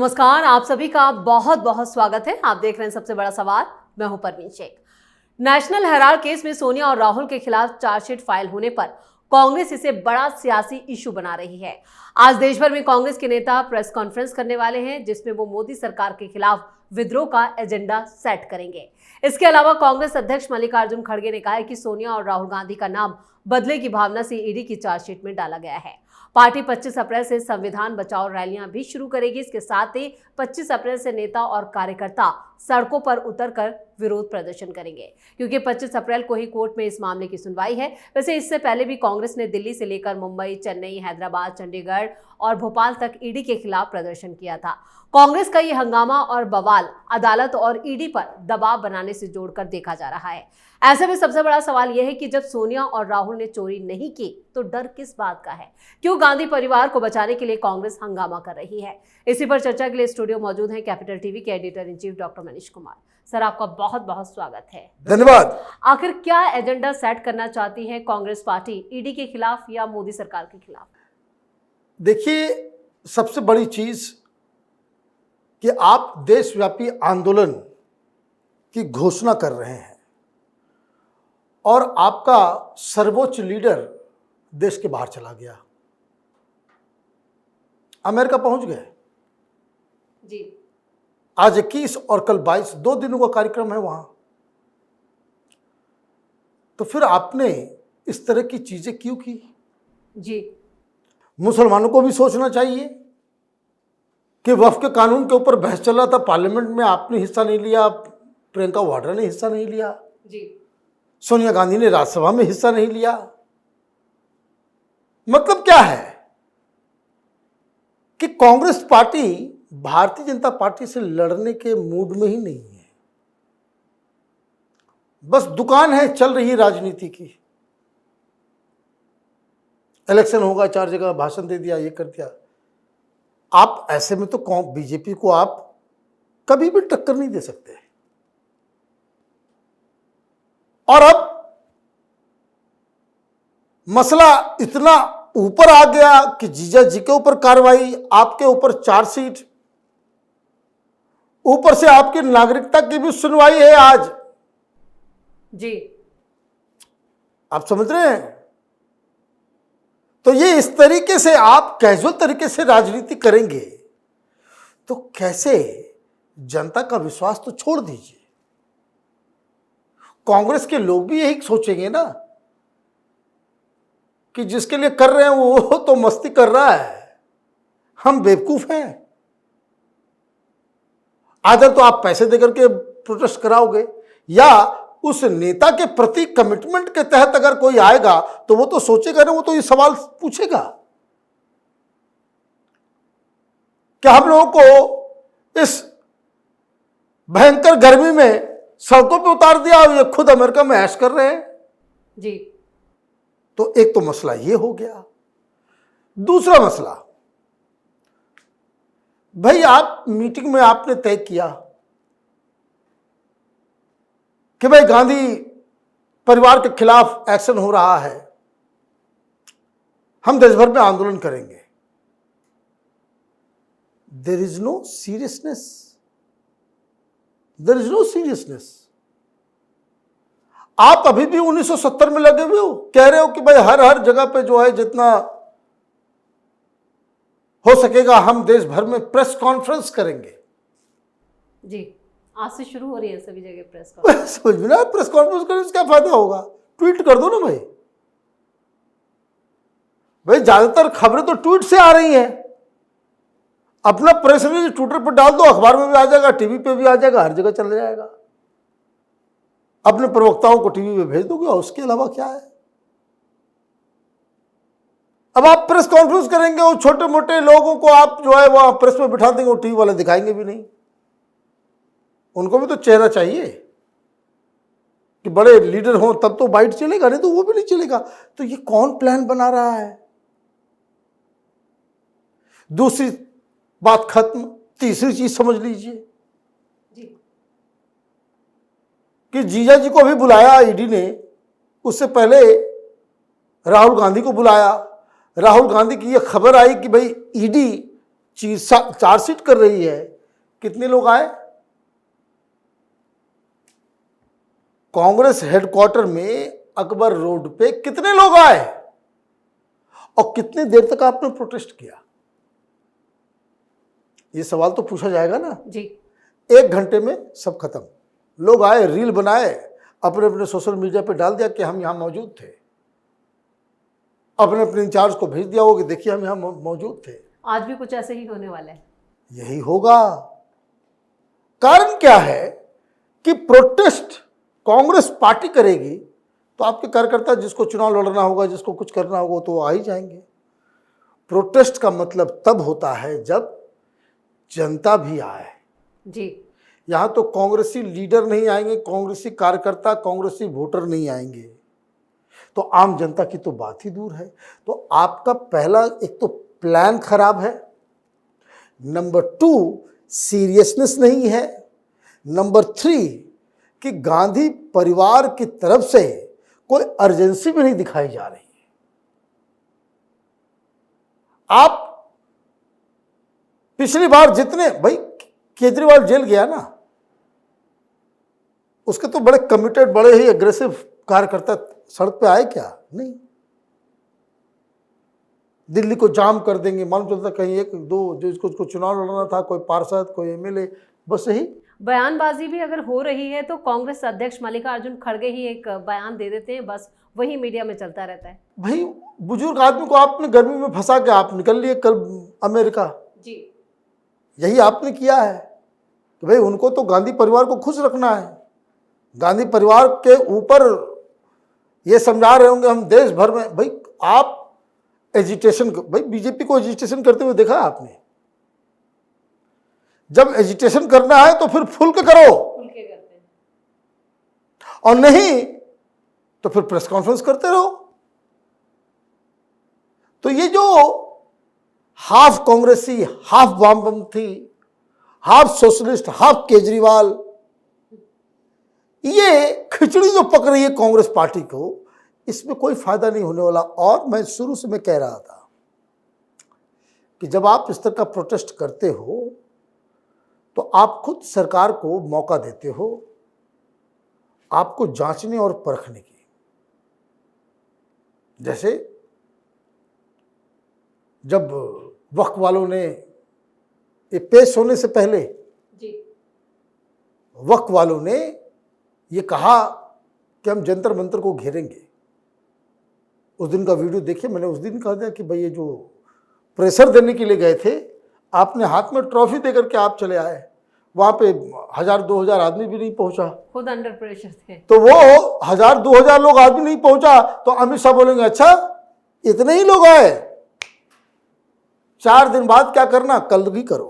नमस्कार, आप सभी का बहुत बहुत स्वागत है। आप देख रहे हैं सबसे बड़ा सवाल। मैं हूं परवीन शेख। नेशनल हेराल्ड केस में सोनिया और राहुल के खिलाफ चार्जशीट फाइल होने पर कांग्रेस इसे बड़ा सियासी इशू बना रही है। आज देश भर में कांग्रेस के नेता प्रेस कॉन्फ्रेंस करने वाले हैं, जिसमें वो मोदी सरकार के खिलाफ विद्रोह का एजेंडा सेट करेंगे। इसके अलावा कांग्रेस अध्यक्ष मल्लिकार्जुन खड़गे ने कहा है कि सोनिया और राहुल गांधी का नाम बदले की भावना से ईडी की चार्जशीट में डाला गया है। पार्टी 25 अप्रैल से संविधान बचाओ रैलियां भी शुरू करेगी। इसके साथ ही 25 अप्रैल से नेता और कार्यकर्ता सड़कों पर उतरकर विरोध प्रदर्शन करेंगे, क्योंकि 25 अप्रैल को ही कोर्ट में इस मामले की सुनवाई है। वैसे इससे पहले भी कांग्रेस ने दिल्ली से लेकर मुंबई, चेन्नई, हैदराबाद, चंडीगढ़ और भोपाल तक ईडी के खिलाफ प्रदर्शन किया था। कांग्रेस का ये हंगामा और बवाल अदालत और ईडी पर दबाव बनाने से जोड़कर देखा जा रहा है। ऐसे में सबसे बड़ा सवाल यह है कि जब सोनिया और राहुल ने चोरी नहीं की तो डर किस बात का है? क्यों गांधी परिवार को बचाने के लिए कांग्रेस हंगामा कर रही है? इसी पर चर्चा के लिए स्टूडियो मौजूद हैं कैपिटल टीवी के editor in chief doctor Manish Kumar. Sir, आपका बहुत बहुत स्वागत है। धन्यवाद। आखिर क्या एजेंडा सेट करना चाहती है कांग्रेस पार्टी, ईडी के खिलाफ या मोदी सरकार के खिलाफ? देखिए, सबसे बड़ी चीज कि आप देशव्यापी आंदोलन की घोषणा कर रहे हैं और आपका सर्वोच्च लीडर देश के बाहर चला गया, अमेरिका पहुंच गए जी। आज 21 और कल 22, 2 दिनों का कार्यक्रम है वहां। तो फिर आपने इस तरह की चीजें क्यों की? जी, मुसलमानों को भी सोचना चाहिए कि वक्फ के कानून के ऊपर बहस चल रहा था, पार्लियामेंट में आपने हिस्सा नहीं लिया, प्रियंका वाड्रा ने हिस्सा नहीं लिया, जी, सोनिया गांधी ने राज्यसभा में हिस्सा नहीं लिया। मतलब क्या है कि कांग्रेस पार्टी भारतीय जनता पार्टी से लड़ने के मूड में ही नहीं है। बस दुकान है चल रही राजनीति की। इलेक्शन होगा, 4 जगह भाषण दे दिया, ये कर दिया। आप ऐसे में तो बीजेपी को आप कभी भी टक्कर नहीं दे सकते। और अब मसला इतना ऊपर आ गया कि जीजा जी के ऊपर कार्रवाई, आपके ऊपर चार्जशीट, ऊपर से आपकी नागरिकता की भी सुनवाई है आज। जी, आप समझ रहे हैं? तो ये इस तरीके से आप कैजुअल तरीके से राजनीति करेंगे तो कैसे? जनता का विश्वास तो छोड़ दीजिए। कांग्रेस के लोग भी यही सोचेंगे ना कि जिसके लिए कर रहे हैं वो तो मस्ती कर रहा है, हम बेवकूफ हैं। आदर तो आप पैसे देकर के प्रोटेस्ट कराओगे, या उस नेता के प्रति कमिटमेंट के तहत अगर कोई आएगा तो वो तो सोचेगा ना, वो तो ये सवाल पूछेगा कि हम लोगों को इस भयंकर गर्मी में सड़कों पे उतार दिया और ये खुद अमेरिका में ऐश कर रहे हैं। जी, तो एक तो मसला ये हो गया। दूसरा मसला, भाई आप मीटिंग में आपने तय किया कि भाई गांधी परिवार के खिलाफ एक्शन हो रहा है, हम देश भर में आंदोलन करेंगे। There is no seriousness, there is no seriousness. आप अभी भी 1970 में लगे हुए हो, कह रहे हो कि भाई हर जगह पे जो है जितना हो सकेगा हम देश भर में प्रेस कॉन्फ्रेंस करेंगे। जी, आज से शुरू हो रही है सभी जगह प्रेस कॉन्फ्रेंस। समझ में ना, प्रेस कॉन्फ्रेंस करने से क्या फायदा होगा? ट्वीट कर दो ना भाई। भाई ज्यादातर खबरें तो ट्वीट से आ रही हैं। अपना प्रेस रिलीज ट्विटर पर डाल दो, अखबार में भी आ जाएगा, टीवी पे भी आ जाएगा, हर जगह चला जाएगा। अपने प्रवक्ताओं को टीवी पे भेज दोगे और उसके अलावा क्या है? अब आप प्रेस कॉन्फ्रेंस करेंगे, वो छोटे मोटे लोगों को आप जो है वहां प्रेस में बिठा देंगे, वो टीवी वाले दिखाएंगे भी नहीं। उनको भी तो चेहरा चाहिए कि बड़े लीडर हों तब तो बाइट चलेगा, नहीं तो वो भी नहीं चलेगा। तो ये कौन प्लान बना रहा है? दूसरी बात खत्म, तीसरी चीज समझ लीजिए कि जीजा जी को भी बुलाया ईडी ने, उससे पहले राहुल गांधी को बुलाया। राहुल गांधी की यह खबर आई कि भाई ईडी चार्जशीट कर रही है, कितने लोग आए? कांग्रेस हेडक्वार्टर में अकबर रोड पे कितने लोग आए और कितनी देर तक आपने प्रोटेस्ट किया? ये सवाल तो पूछा जाएगा ना जी। 1 घंटे में सब खत्म। लोग आए, रील बनाए, अपने अपने सोशल मीडिया पे डाल दिया कि हम यहां मौजूद थे, अपने अपने इंचार्ज को भेज दिया हो कि देखिए हम यहां मौजूद थे। आज भी कुछ ऐसे ही होने वाला है। यही होगा। कारण क्या है कि प्रोटेस्ट कांग्रेस पार्टी करेगी तो आपके कार्यकर्ता, जिसको चुनाव लड़ना होगा, जिसको कुछ करना होगा, तो आ ही जाएंगे। प्रोटेस्ट का मतलब तब होता है जब जनता भी आए। जी। यहां तो कांग्रेसी लीडर नहीं आएंगे, कांग्रेसी कार्यकर्ता, कांग्रेसी वोटर नहीं आएंगे, तो आम जनता की तो बात ही दूर है। तो आपका पहला एक तो प्लान खराब है, नंबर 2 सीरियसनेस नहीं है, नंबर 3 कि गांधी परिवार की तरफ से कोई अर्जेंसी भी नहीं दिखाई जा रही है। आप पिछली बार जितने, भाई केजरीवाल जेल गया ना, उसके तो बड़े कमिटेड, बड़े ही एग्रेसिव कार्यकर्ता सड़क पे आए क्या? नहीं। दिल्ली को जाम कर देंगे, मालूम चलता कहीं 1-2 जो इसको चुनाव लड़ना था, कोई पार्षद, कोई एमएलए, बस यही। बयानबाजी भी अगर हो रही है तो कांग्रेस अध्यक्ष मल्लिकार्जुन खड़गे ही एक बयान दे देते हैं, बस वही मीडिया में चलता रहता है। भाई बुजुर्ग आदमी को आपने गर्मी में फंसा के आप निकल लिए कल अमेरिका। जी। यही आपने किया है कि भाई उनको तो गांधी परिवार को खुश रखना है। गांधी परिवार के ऊपर ये समझा रहे होंगे हम देश भर में। भाई आप एजिटेशन, भाई बीजेपी को एजिटेशन करते हुए देखा आपने? जब एजिटेशन करना है तो फिर फुल के करो, खुल के करते हैं, और नहीं तो फिर प्रेस कॉन्फ्रेंस करते रहो। तो ये जो हाफ कांग्रेसी, हाफ वामपंथी, हाफ सोशलिस्ट, हाफ केजरीवाल, ये खिचड़ी जो पक रही है कांग्रेस पार्टी को, इसमें कोई फायदा नहीं होने वाला। और मैं शुरू से मैं कह रहा था कि जब आप इस तरह का प्रोटेस्ट करते हो तो आप खुद सरकार को मौका देते हो आपको जांचने और परखने की। जैसे जब वक्फ वालों ने ये पेश होने से पहले जी, वक्फ वालों ने ये कहा कि हम जंतर मंतर को घेरेंगे। उस दिन का वीडियो देखिए, मैंने उस दिन कहा था कि भाई ये जो प्रेशर देने के लिए गए थे, आपने हाथ में ट्रॉफी देकर के आप चले आए, वहां पे 1000-2000 आदमी भी नहीं पहुंचा, खुद अंडर प्रेशर थे। तो वो 1000-2000 लोग आदमी नहीं पहुंचा तो अमित शाह बोलेंगे अच्छा इतने ही लोग आए, 4 दिन बाद क्या करना, कल भी करो।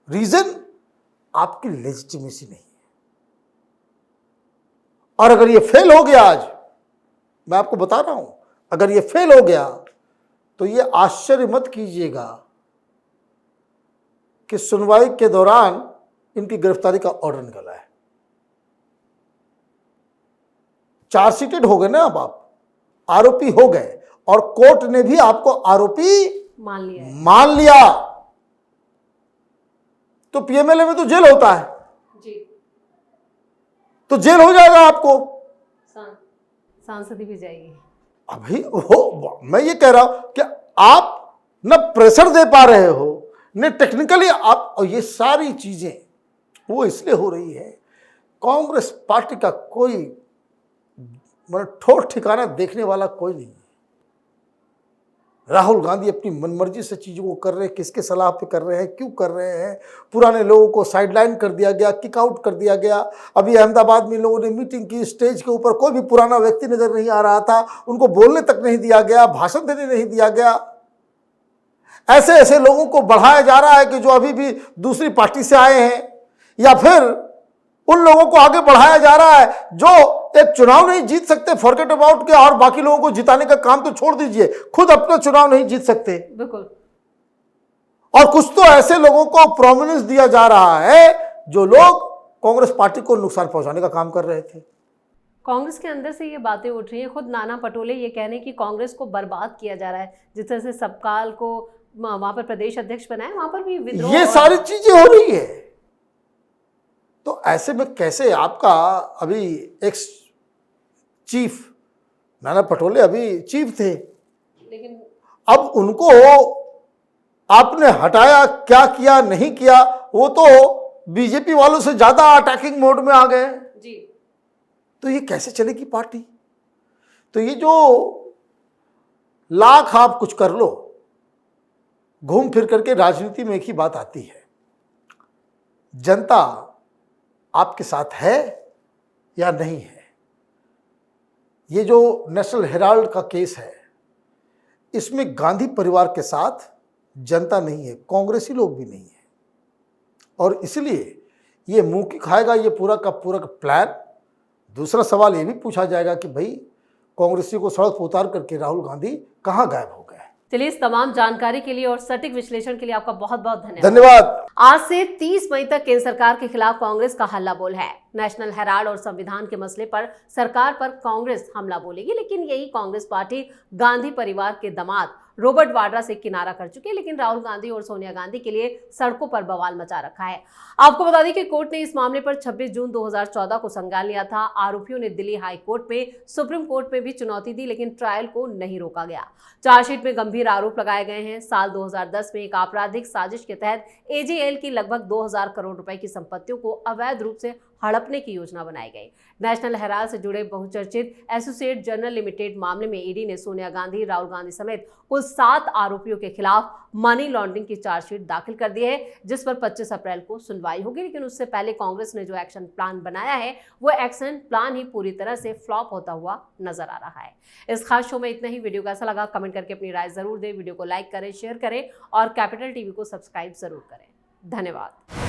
रीजन आपकी लेजिटिमेसी नहीं है। और अगर ये फेल हो गया, आज मैं आपको बता रहा हूं, अगर ये फेल हो गया तो ये आश्चर्य मत कीजिएगा कि सुनवाई के दौरान इनकी गिरफ्तारी का ऑर्डर निकला है। चार्जशीटेड हो गए ना, अब आप आरोपी हो गए और कोर्ट ने भी आपको आरोपी मान लिया। तो पीएमएलए में तो जेल होता है जी, तो जेल हो जाएगा आपको, सांसद भी जाएगी। अभी वो मैं ये कह रहा हूं कि आप न प्रेशर दे पा रहे हो न टेक्निकली आप, और ये सारी चीजें वो इसलिए हो रही है कांग्रेस पार्टी का कोई मतलब ठोस ठिकाना देखने वाला कोई नहीं है। राहुल गांधी अपनी मनमर्जी से चीजों को कर रहे हैं, किसके सलाह पे कर रहे हैं, क्यों कर रहे हैं। पुराने लोगों को साइडलाइन कर दिया गया, किक आउट कर दिया गया। अभी अहमदाबाद में लोगों ने मीटिंग की, स्टेज के ऊपर कोई भी पुराना व्यक्ति नजर नहीं आ रहा था, उनको बोलने तक नहीं दिया गया, भाषण देने नहीं दिया गया। ऐसे ऐसे लोगों को बढ़ाया जा रहा है कि जो अभी भी दूसरी पार्टी से आए हैं, या फिर उन लोगों को आगे बढ़ाया जा रहा है जो एक चुनाव नहीं जीत सकते, फॉरगेट अबाउट के, और बाकी लोगों को जिताने का काम तो छोड़ दीजिए, खुद अपना चुनाव नहीं जीत सकते। बिल्कुल। और कुछ तो ऐसे लोगों को प्रोमिनेंस दिया जा रहा है जो लोग कांग्रेस पार्टी को नुकसान पहुंचाने का काम कर रहे थे। कांग्रेस के अंदर से ये बातें उठ रही हैं, खुद नाना पटोले ये कह रहे हैं कि कांग्रेस को बर्बाद किया जा रहा है, जिस तरह से सबकाल को वहां पर प्रदेश अध्यक्ष बनाए, वहां पर भी विद्रोह ये सारी चीजें हो रही है। तो ऐसे में कैसे आपका अभी एक्स चीफ नाना पटोले अभी चीफ थे, लेकिन अब उनको आपने हटाया, क्या किया नहीं किया, वो तो बीजेपी वालों से ज्यादा अटैकिंग मोड में आ गए जी। तो ये कैसे चलेगी पार्टी? तो ये जो लाख आप कुछ कर लो, घूम फिर करके राजनीति में एक ही बात आती है, जनता आपके साथ है या नहीं है। ये जो नेशनल हेराल्ड का केस है, इसमें गांधी परिवार के साथ जनता नहीं है, कांग्रेसी लोग भी नहीं है, और इसलिए ये मुंह की खाएगा ये पूरा का पूरा का प्लान। दूसरा सवाल ये भी पूछा जाएगा कि भाई कांग्रेसी को सड़क पर उतार करके राहुल गांधी कहां गायब हो गए। चलिए, इस तमाम जानकारी के लिए और सटीक विश्लेषण के लिए आपका बहुत बहुत धन्यवाद। आज से 30 मई तक केंद्र सरकार के खिलाफ कांग्रेस का हल्ला बोल है। नेशनल हेराल्ड और संविधान के मसले पर सरकार पर कांग्रेस हमला बोलेगी, लेकिन यही कांग्रेस पार्टी गांधी परिवार के दामाद रॉबर्ट वाड्रा से किनारा कर चुकी है, लेकिन राहुल गांधी और सोनिया गांधी के लिए सड़कों पर बवाल मचा रखा है। आपको बता दें कि कोर्ट ने इस मामले पर 26 जून 2014 को संज्ञान लिया था। आरोपियों ने दिल्ली हाई कोर्ट में, सुप्रीम कोर्ट में भी चुनौती दी, लेकिन ट्रायल को नहीं रोका गया। चार्जशीट में गंभीर आरोप लगाए गए हैं। साल 2010 में एक आपराधिक साजिश के तहत एजेएल की लगभग 2000 करोड़ रुपए की संपत्तियों को अवैध रूप से हड़पने की योजना बनाई गई। नेशनल हेराल्ड से जुड़े बहुचर्चित एसोसिएट जर्नल लिमिटेड मामले में ईडी ने सोनिया गांधी, राहुल गांधी समेत कुल 7 आरोपियों के खिलाफ मनी लॉन्ड्रिंग की चार्जशीट दाखिल कर दी है, जिस पर 25 अप्रैल को सुनवाई होगी। लेकिन उससे पहले कांग्रेस ने जो एक्शन प्लान बनाया है, वो एक्शन प्लान ही पूरी तरह से फ्लॉप होता हुआ नजर आ रहा है। इस खास शो में इतना ही। वीडियो कैसा लगा कमेंट करके अपनी राय जरूर दें। वीडियो को लाइक करें, शेयर करें और कैपिटल टीवी को सब्सक्राइब जरूर करें। धन्यवाद।